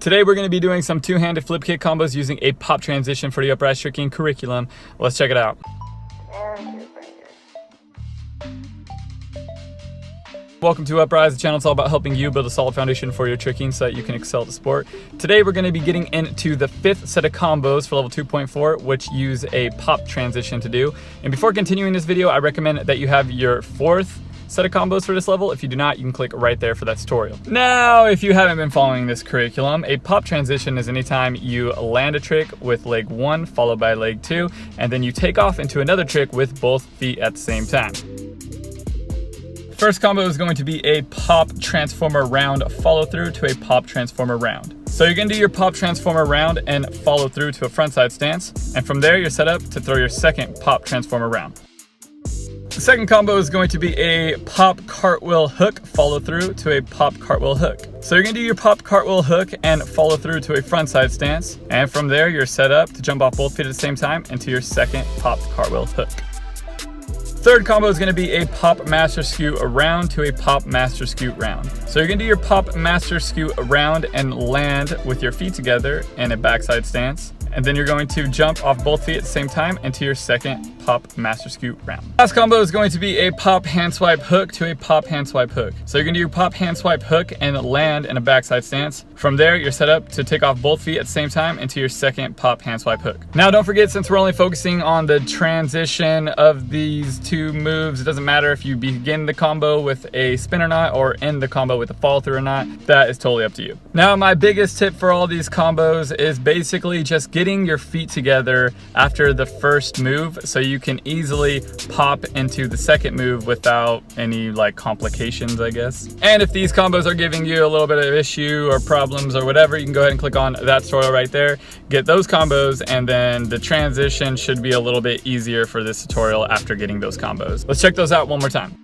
Today we're going to be doing some two-handed flip kick combos using a pop transition for the Upraiz Tricking curriculum. Let's check it out. Welcome to Upraiz, the channel. It's all about helping you build a solid foundation for your tricking so that you can excel at the sport. Today we're going to be getting into the fifth set of combos for level 2.4, which use a pop transition to do. And before continuing this video, I recommend that you have your fourth set of combos for this level. If you do not, you can click right there for that tutorial. Now, if you haven't been following this curriculum, a pop transition is anytime you land a trick with leg 1 followed by leg 2, and then you take off into another trick with both feet at the same time. First combo is going to be a pop transformer round follow through to a pop transformer round. So you're gonna do your pop transformer round and follow through to a frontside stance, and from there you're set up to throw your second pop transformer round. The second combo is going to be a pop cartwheel hook follow through to a pop cartwheel hook. So you're gonna do your pop cartwheel hook and follow through to a frontside stance, and from there you're set up to jump off both feet at the same time into your second pop cartwheel hook. Third combo is gonna be a pop master scoot around to a pop master scoot round. So you're gonna do your pop master scoot around and land with your feet together in a backside stance. And then you're going to jump off both feet at the same time into your second pop master scoot round. Last combo is going to be a pop hand swipe hook to a pop hand swipe hook. So you're gonna do your pop hand swipe hook and land in a backside stance. From there, you're set up to take off both feet at the same time into your second pop hand swipe hook. Now, don't forget, since we're only focusing on the transition of these two moves, it doesn't matter if you begin the combo with a spin or not, or end the combo with a follow through or not. That is totally up to you. Now, my biggest tip for all these combos is basically just getting your feet together after the first move so you can easily pop into the second move without any complications, I guess. And if these combos are giving you a little bit of issue or problems or whatever, you can go ahead and click on that tutorial right there, get those combos, and then the transition should be a little bit easier for this tutorial after getting those combos. Let's check those out one more time.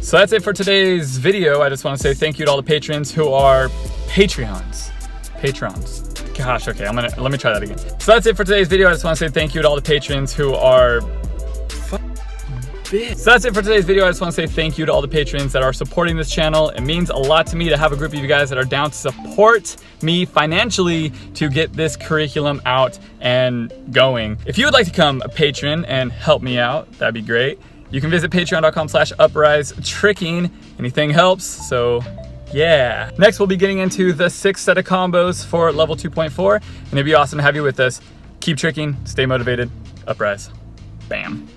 So that's it for today's video. I just want to say thank you to all the patrons who are patrons. Gosh, okay, let me try that again. So that's it for today's video. I just want to say thank you to all the patrons who are So that's it for today's video. I just want to say thank you to all the patrons that are supporting this channel. It means a lot to me to have a group of you guys that are down to support me financially to get this curriculum out and going. If you would like to become a patron and help me out, that'd be great. You can visit patreon.com/Upraiz Tricking. Anything helps, so yeah. Next, we'll be getting into the 6th set of combos for level 2.4, and it'd be awesome to have you with us. Keep tricking, stay motivated, Upraiz. Bam.